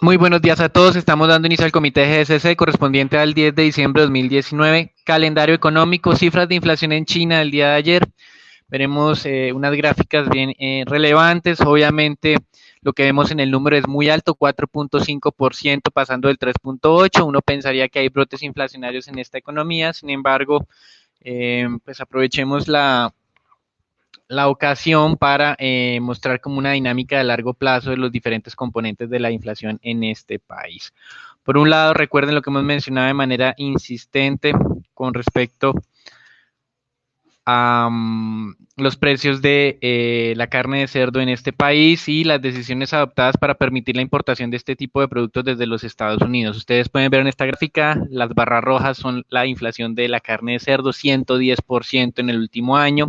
Muy buenos días a todos. Estamos dando inicio al comité GSC correspondiente al 10 de diciembre de 2019. Calendario económico, cifras de inflación en China el día de ayer. Veremos unas gráficas bien relevantes. Obviamente lo que vemos en el número es muy alto, 4.5%, pasando del 3.8%. Uno pensaría que hay brotes inflacionarios en esta economía. Sin embargo, pues aprovechemos la ocasión para mostrar como una dinámica de largo plazo de los diferentes componentes de la inflación en este país. Por un lado, recuerden lo que hemos mencionado de manera insistente con respecto a los precios de la carne de cerdo en este país y las decisiones adoptadas para permitir la importación de este tipo de productos desde los Estados Unidos. Ustedes pueden ver en esta gráfica, las barras rojas son la inflación de la carne de cerdo, 110% en el último año.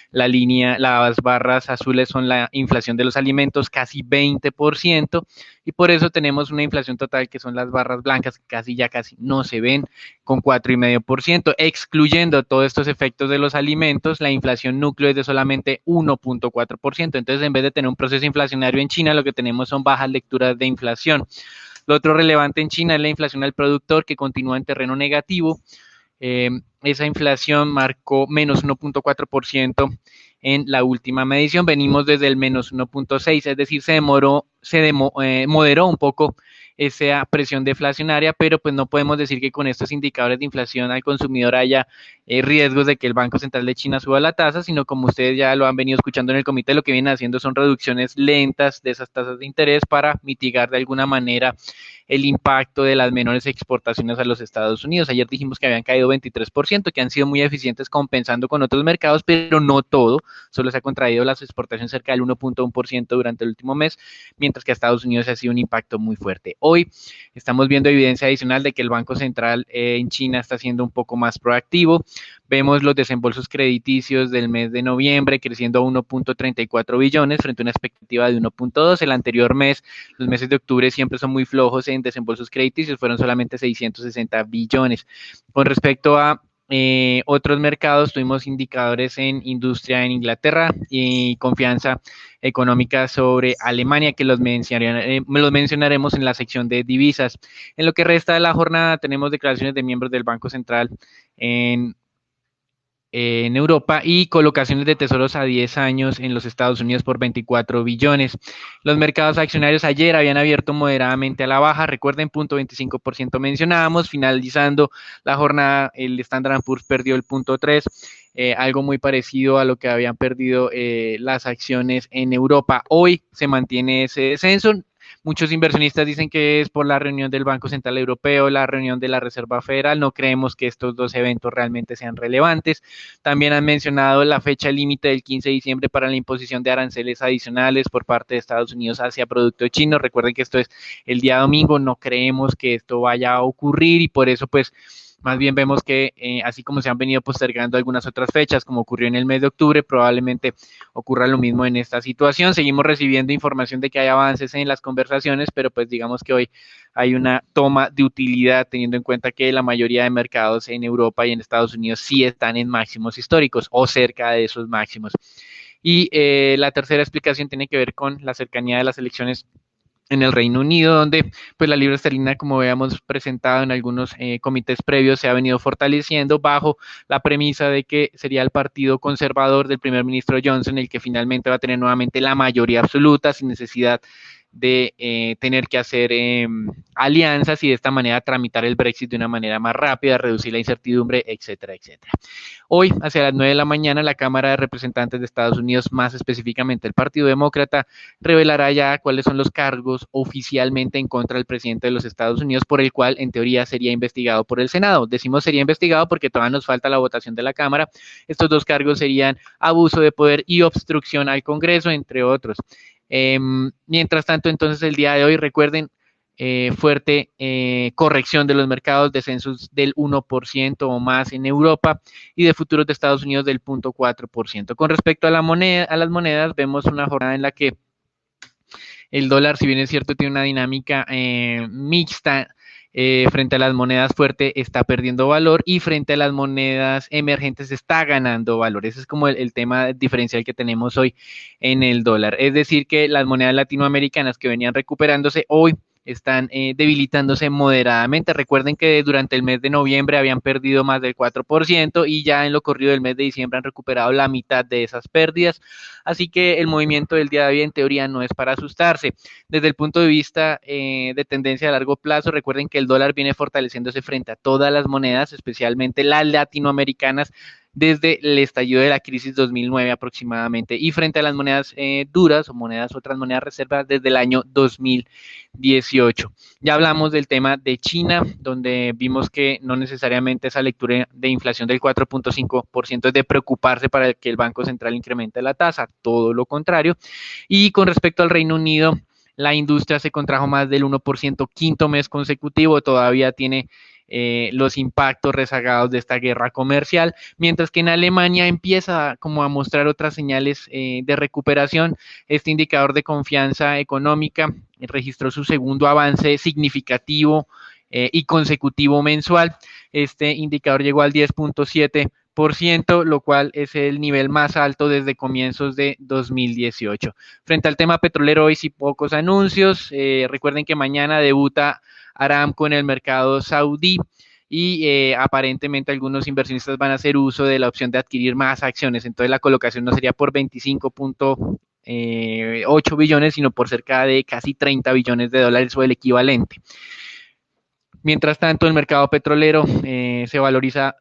Las barras azules son la inflación de los alimentos, casi 20%, y por eso tenemos una inflación total que son las barras blancas, que casi no se ven, con 4,5%, excluyendo todos estos efectos de los alimentos, la inflación núcleo es de solamente 1.4%. Entonces, en vez de tener un proceso inflacionario en China, lo que tenemos son bajas lecturas de inflación. Lo otro relevante en China es la inflación al productor, que continúa en terreno negativo. Esa inflación marcó menos 1.4% en la última medición. Venimos desde el menos 1.6, es decir, moderó un poco esa presión deflacionaria, pero pues no podemos decir que con estos indicadores de inflación al consumidor haya riesgos de que el Banco Central de China suba la tasa, sino como ustedes ya lo han venido escuchando en el comité, lo que vienen haciendo son reducciones lentas de esas tasas de interés para mitigar de alguna manera el impacto de las menores exportaciones a los Estados Unidos. Ayer dijimos que habían caído 23%, que han sido muy eficientes compensando con otros mercados, pero no todo, solo se ha contraído las exportaciones cerca del 1.1% durante el último mes, mientras que a Estados Unidos ha sido un impacto muy fuerte. Hoy estamos viendo evidencia adicional de que el Banco Central en China está siendo un poco más proactivo. Vemos los desembolsos crediticios del mes de noviembre creciendo a 1.34 billones frente a una expectativa de 1.2. El anterior mes, los meses de octubre siempre son muy flojos en desembolsos crediticios, fueron solamente 660 billones. Con respecto a otros mercados, tuvimos indicadores en industria en Inglaterra y confianza económica sobre Alemania, que los mencionaremos en la sección de divisas. En lo que resta de la jornada tenemos declaraciones de miembros del Banco Central en Europa y colocaciones de tesoros a 10 años en los Estados Unidos por 24 billones. Los mercados accionarios ayer habían abierto moderadamente a la baja, recuerden, 0.25% mencionábamos, finalizando la jornada el Standard & Poor's perdió el 0.3%, algo muy parecido a lo que habían perdido las acciones en Europa. Hoy se mantiene ese descenso. Muchos inversionistas dicen que es por la reunión del Banco Central Europeo, la reunión de la Reserva Federal. No creemos que estos dos eventos realmente sean relevantes. También han mencionado la fecha límite del 15 de diciembre para la imposición de aranceles adicionales por parte de Estados Unidos hacia productos chinos. Recuerden que esto es el día domingo. No creemos que esto vaya a ocurrir y por eso pues más bien vemos que así como se han venido postergando algunas otras fechas, como ocurrió en el mes de octubre, probablemente ocurra lo mismo en esta situación. Seguimos recibiendo información de que hay avances en las conversaciones, pero pues digamos que hoy hay una toma de utilidad teniendo en cuenta que la mayoría de mercados en Europa y en Estados Unidos sí están en máximos históricos o cerca de esos máximos. Y la tercera explicación tiene que ver con la cercanía de las elecciones en el Reino Unido, donde pues la libra esterlina, como habíamos presentado en algunos comités previos, se ha venido fortaleciendo bajo la premisa de que sería el partido conservador del primer ministro Johnson el que finalmente va a tener nuevamente la mayoría absoluta sin necesidad de tener que hacer alianzas y de esta manera tramitar el Brexit de una manera más rápida, reducir la incertidumbre, etcétera, etcétera. Hoy, hacia las 9 de la mañana, la Cámara de Representantes de Estados Unidos, más específicamente el Partido Demócrata, revelará ya cuáles son los cargos oficialmente en contra del presidente de los Estados Unidos, por el cual, en teoría, sería investigado por el Senado. Decimos sería investigado porque todavía nos falta la votación de la Cámara. Estos dos cargos serían abuso de poder y obstrucción al Congreso, entre otros. Mientras tanto, entonces, el día de hoy, recuerden, fuerte corrección de los mercados, descensos del 1% o más en Europa y de futuros de Estados Unidos del 0.4%. Con respecto a las monedas, vemos una jornada en la que el dólar, si bien es cierto, tiene una dinámica mixta, frente a las monedas fuertes está perdiendo valor y frente a las monedas emergentes está ganando valor. Ese es como el tema diferencial que tenemos hoy en el dólar. Es decir, que las monedas latinoamericanas que venían recuperándose hoy están debilitándose moderadamente. Recuerden que durante el mes de noviembre habían perdido más del 4% y ya en lo corrido del mes de diciembre han recuperado la mitad de esas pérdidas. Así que el movimiento del día de hoy en teoría no es para asustarse. Desde el punto de vista de tendencia a largo plazo, recuerden que el dólar viene fortaleciéndose frente a todas las monedas, especialmente las latinoamericanas, desde el estallido de la crisis 2009 aproximadamente y frente a las monedas duras o otras monedas reservas desde el año 2018. Ya hablamos del tema de China, donde vimos que no necesariamente esa lectura de inflación del 4.5% es de preocuparse para que el Banco Central incremente la tasa, todo lo contrario. Y con respecto al Reino Unido, la industria se contrajo más del 1%, quinto mes consecutivo, todavía tiene los impactos rezagados de esta guerra comercial, mientras que en Alemania empieza como a mostrar otras señales de recuperación. Este indicador de confianza económica registró su segundo avance significativo y consecutivo mensual. Este indicador llegó al 10.7%, lo cual es el nivel más alto desde comienzos de 2018. Frente al tema petrolero, hoy sí pocos anuncios. Recuerden que mañana debuta Aramco en el mercado saudí y aparentemente algunos inversionistas van a hacer uso de la opción de adquirir más acciones. Entonces la colocación no sería por 25.8 billones, sino por cerca de casi 30 billones de dólares o el equivalente. Mientras tanto, el mercado petrolero se valoriza,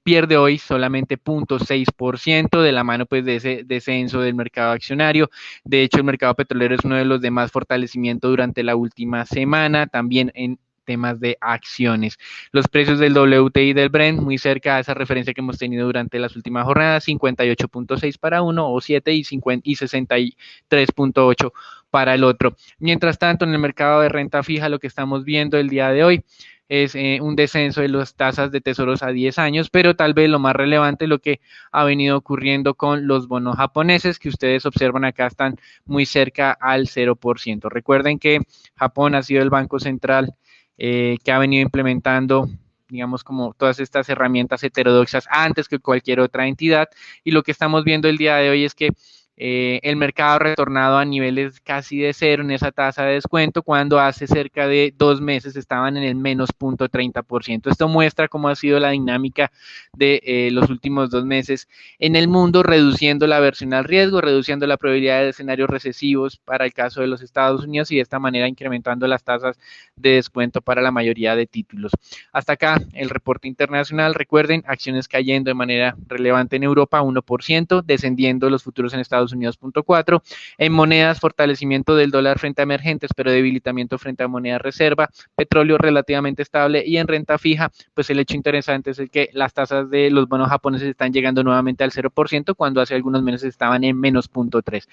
pierde hoy solamente 0.6% de la mano pues, de ese descenso del mercado accionario. De hecho, el mercado petrolero es uno de los de más fortalecimiento durante la última semana, también en temas de acciones. Los precios del WTI y del Brent muy cerca a esa referencia que hemos tenido durante las últimas jornadas, 58.6 para uno o 7 y 63.8 para el otro. Mientras tanto, en el mercado de renta fija, lo que estamos viendo el día de hoy es un descenso de las tasas de tesoros a 10 años, pero tal vez lo más relevante es lo que ha venido ocurriendo con los bonos japoneses, que ustedes observan acá están muy cerca al 0%. Recuerden que Japón ha sido el banco central que ha venido implementando digamos como todas estas herramientas heterodoxas antes que cualquier otra entidad, y lo que estamos viendo el día de hoy es que el mercado ha retornado a niveles casi de cero en esa tasa de descuento, cuando hace cerca de 2 meses estaban en el menos 0.30%. Esto muestra cómo ha sido la dinámica de los últimos 2 meses en el mundo, reduciendo la aversión al riesgo, reduciendo la probabilidad de escenarios recesivos para el caso de los Estados Unidos y de esta manera incrementando las tasas de descuento para la mayoría de títulos. Hasta acá el reporte internacional. Recuerden, acciones cayendo de manera relevante en Europa, 1%, descendiendo los futuros en Estados Unidos, 0.4%, en monedas, fortalecimiento del dólar frente a emergentes, pero debilitamiento frente a moneda reserva, petróleo relativamente estable, y en renta fija, pues el hecho interesante es el que las tasas de los bonos japoneses están llegando nuevamente al 0%, cuando hace algunos meses estaban en menos 0.3%.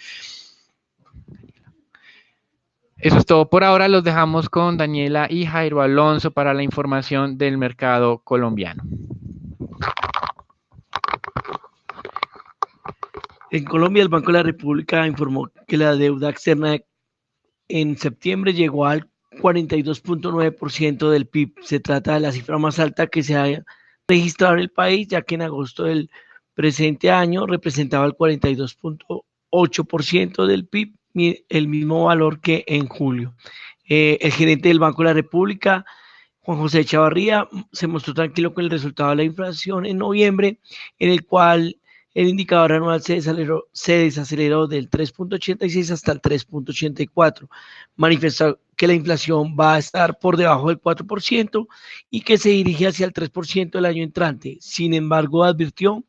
Eso es todo por ahora. Los dejamos con Daniela y Jairo Alonso para la información del mercado colombiano. En Colombia, el Banco de la República informó que la deuda externa en septiembre llegó al 42.9% del PIB. Se trata de la cifra más alta que se ha registrado en el país, ya que en agosto del presente año representaba el 42.8% del PIB, el mismo valor que en julio. El gerente del Banco de la República, Juan José Echavarría, se mostró tranquilo con el resultado de la inflación en noviembre, en el cual el indicador anual se desaceleró del 3.86 hasta el 3.84. Manifestó que la inflación va a estar por debajo del 4% y que se dirige hacia el 3% el año entrante. Sin embargo, advirtió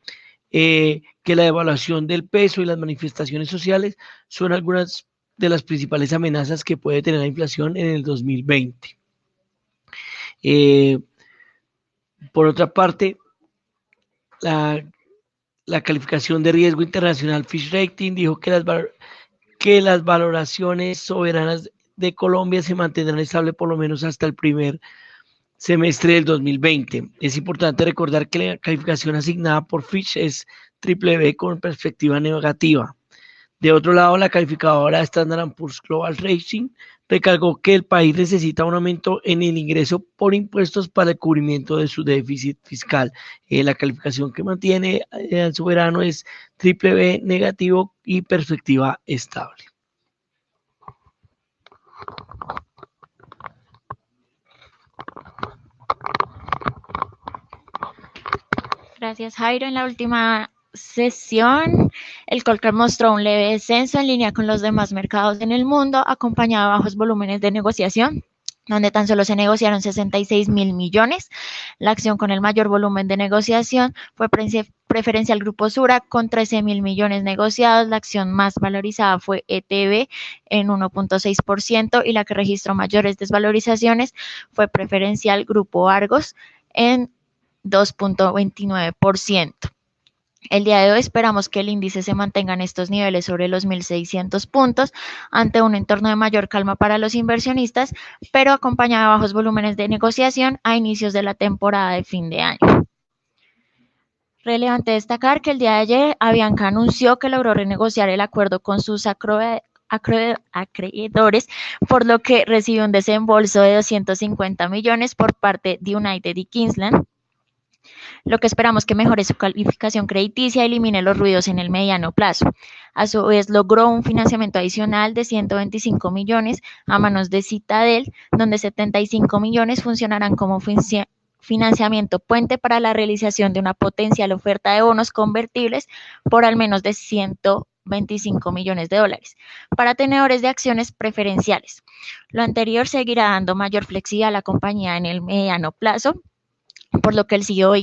que la devaluación del peso y las manifestaciones sociales son algunas de las principales amenazas que puede tener la inflación en el 2020. Por otra parte, la calificación de riesgo internacional Fitch Rating dijo que las valoraciones soberanas de Colombia se mantendrán estables por lo menos hasta el primer semestre del 2020. Es importante recordar que la calificación asignada por Fitch es BBB con perspectiva negativa. De otro lado, la calificadora Standard Poor's Global Rating recalcó que el país necesita un aumento en el ingreso por impuestos para el cubrimiento de su déficit fiscal. La calificación que mantiene el soberano es BBB negativo y perspectiva estable. Gracias, Jairo. En la última sesión, el Colcar mostró un leve descenso en línea con los demás mercados en el mundo, acompañado de bajos volúmenes de negociación, donde tan solo se negociaron 66.000 millones. La acción con el mayor volumen de negociación fue Preferencial Grupo Sura con 13.000 millones negociados. La acción más valorizada fue ETB en 1.6% y la que registró mayores desvalorizaciones fue Preferencial Grupo Argos en 2.29%. El día de hoy esperamos que el índice se mantenga en estos niveles sobre los 1.600 puntos ante un entorno de mayor calma para los inversionistas, pero acompañado de bajos volúmenes de negociación a inicios de la temporada de fin de año. Relevante destacar que el día de ayer Avianca anunció que logró renegociar el acuerdo con sus acreedores, por lo que recibió un desembolso de 250 millones por parte de United y Kingsland, lo que esperamos que mejore su calificación crediticia y elimine los ruidos en el mediano plazo. A su vez, logró un financiamiento adicional de 125 millones a manos de Citadel, donde 75 millones funcionarán como financiamiento puente para la realización de una potencial oferta de bonos convertibles por al menos de 125 millones de dólares para tenedores de acciones preferenciales. Lo anterior seguirá dando mayor flexibilidad a la compañía en el mediano plazo, por lo que el CEO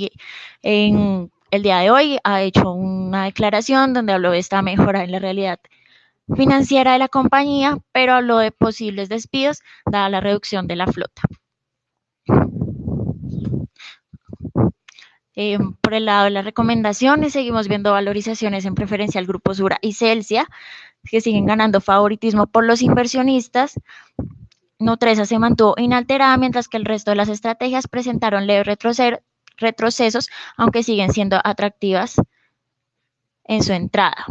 en el día de hoy ha hecho una declaración donde habló de esta mejora en la realidad financiera de la compañía, pero habló de posibles despidos dada la reducción de la flota. Por el lado de las recomendaciones, seguimos viendo valorizaciones en Preferencial Grupo Sura y Celsia, que siguen ganando favoritismo por los inversionistas. Nutresa se mantuvo inalterada, mientras que el resto de las estrategias presentaron leves retrocesos, aunque siguen siendo atractivas en su entrada.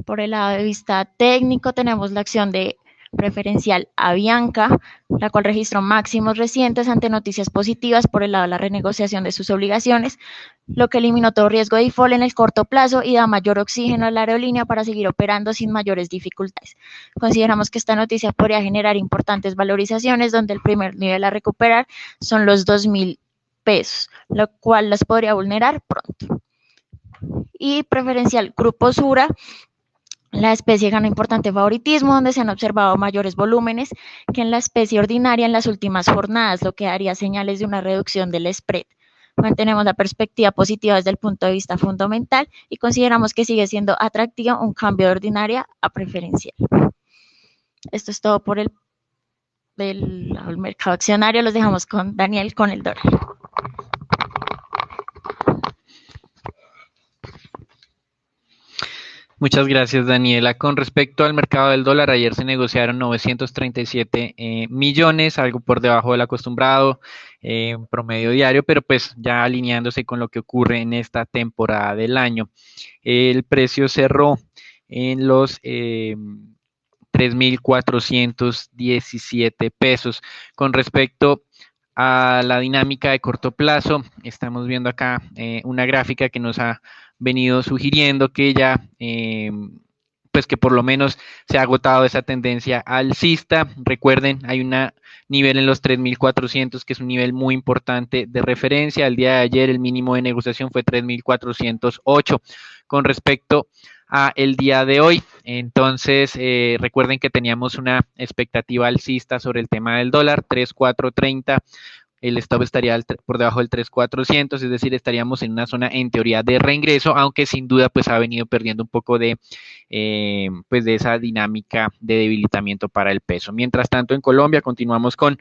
Por el lado de vista técnico, tenemos la acción de Preferencial Avianca, la cual registró máximos recientes ante noticias positivas por el lado de la renegociación de sus obligaciones, lo que eliminó todo riesgo de default en el corto plazo y da mayor oxígeno a la aerolínea para seguir operando sin mayores dificultades. Consideramos que esta noticia podría generar importantes valorizaciones, donde el primer nivel a recuperar son los 2.000 pesos, lo cual las podría vulnerar pronto. Y Preferencial Grupo Sura, la especie gana importante favoritismo, donde se han observado mayores volúmenes que en la especie ordinaria en las últimas jornadas, lo que daría señales de una reducción del spread. Mantenemos la perspectiva positiva desde el punto de vista fundamental y consideramos que sigue siendo atractivo un cambio de ordinaria a preferencial. Esto es todo por el mercado accionario. Los dejamos con Daniel con el dólar. Muchas gracias, Daniela. Con respecto al mercado del dólar, ayer se negociaron 937 millones, algo por debajo del acostumbrado promedio diario, pero pues ya alineándose con lo que ocurre en esta temporada del año. El precio cerró en los 3.417 pesos. Con respecto a la dinámica de corto plazo, estamos viendo acá una gráfica que nos ha venido sugiriendo que ya, pues que por lo menos se ha agotado esa tendencia alcista. Recuerden, hay un nivel en los 3.400 que es un nivel muy importante de referencia. El día de ayer el mínimo de negociación fue 3.408. Con respecto a el día de hoy, entonces recuerden que teníamos una expectativa alcista sobre el tema del dólar, 3.430. El stop estaría por debajo del 3.400, es decir, estaríamos en una zona en teoría de reingreso, aunque sin duda pues ha venido perdiendo un poco de pues de esa dinámica de debilitamiento para el peso. Mientras tanto, en Colombia continuamos con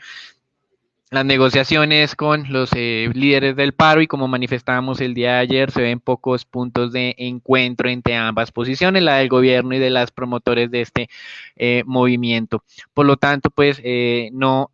las negociaciones con los líderes del paro y como manifestábamos el día de ayer, se ven pocos puntos de encuentro entre ambas posiciones, la del gobierno y de las promotores de este movimiento. Por lo tanto, pues no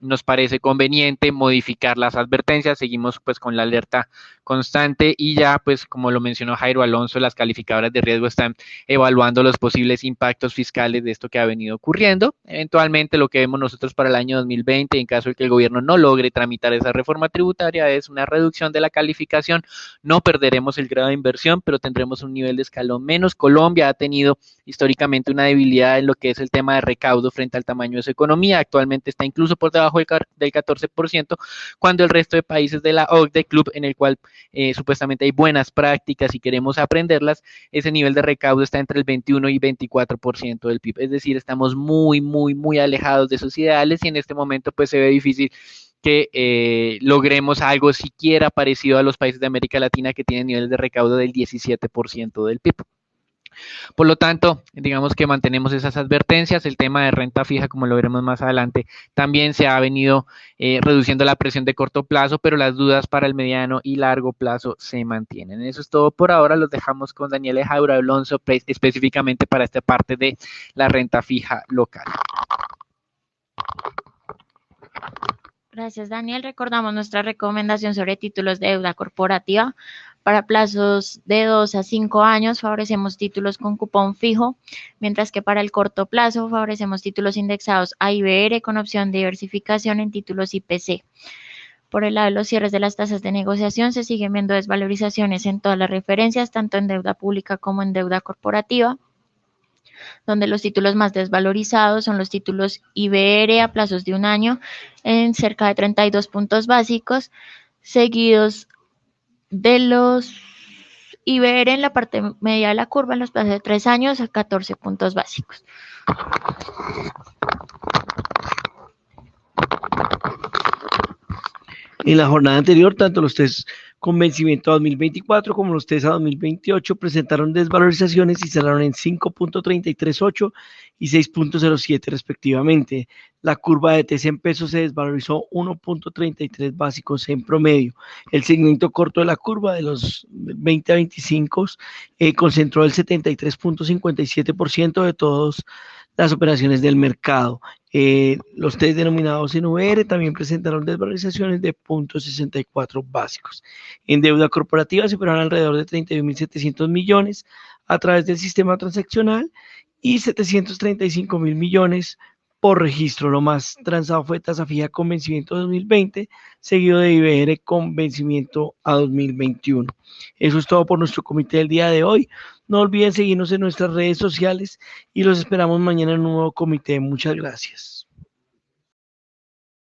nos parece conveniente modificar las advertencias, seguimos pues con la alerta constante y ya pues como lo mencionó Jairo Alonso, las calificadoras de riesgo están evaluando los posibles impactos fiscales de esto que ha venido ocurriendo. Eventualmente lo que vemos nosotros para el año 2020, en caso de que el gobierno no logre tramitar esa reforma tributaria, es una reducción de la calificación. No perderemos el grado de inversión, pero tendremos un nivel de escalón menos. Colombia ha tenido históricamente una debilidad en lo que es el tema de recaudo frente al tamaño de su economía. Actualmente está incluso por debajo del 14%, cuando el resto de países de la OCDE, club en el cual supuestamente hay buenas prácticas y queremos aprenderlas, ese nivel de recaudo está entre el 21 y 24% del PIB. Es decir, estamos muy alejados de esos ideales y en este momento pues se ve difícil que logremos algo siquiera parecido a los países de América Latina que tienen niveles de recaudo del 17% del PIB. Por lo tanto, digamos que mantenemos esas advertencias. El tema de renta fija, como lo veremos más adelante, también se ha venido reduciendo la presión de corto plazo, pero las dudas para el mediano y largo plazo se mantienen. Eso es todo por ahora. Los dejamos con Daniela Jairo Alonso, específicamente para esta parte de la renta fija local. Gracias, Daniel. Recordamos nuestra recomendación sobre títulos de deuda corporativa. Para plazos de 2 a 5 años favorecemos títulos con cupón fijo, mientras que para el corto plazo favorecemos títulos indexados a IBR con opción de diversificación en títulos IPC. Por el lado de los cierres de las tasas de negociación se siguen viendo desvalorizaciones en todas las referencias, tanto en deuda pública como en deuda corporativa, donde los títulos más desvalorizados son los títulos IBR a plazos de un año en cerca de 32 puntos básicos, seguidos de los IBR en la parte media de la curva en los plazos de 3 años a 14 puntos básicos. En la jornada anterior, tanto los test con vencimiento a 2024 como los test a 2028 presentaron desvalorizaciones y cerraron en 5.338 y 6.07 respectivamente. La curva de TC en pesos se desvalorizó 1.33 básicos en promedio. El segmento corto de la curva de los 20 a 25 concentró el 73.57% de todas las operaciones del mercado. Los test denominados en VR también presentaron desvalorizaciones de 0.64 básicos. En deuda corporativa se operaron alrededor de 31.700 millones a través del sistema transaccional y 735.000 millones por registro. Lo más transado fue tasa fija con vencimiento 2020, seguido de IBR con vencimiento a 2021. Eso es todo por nuestro comité del día de hoy. No olviden seguirnos en nuestras redes sociales y los esperamos mañana en un nuevo comité. Muchas gracias.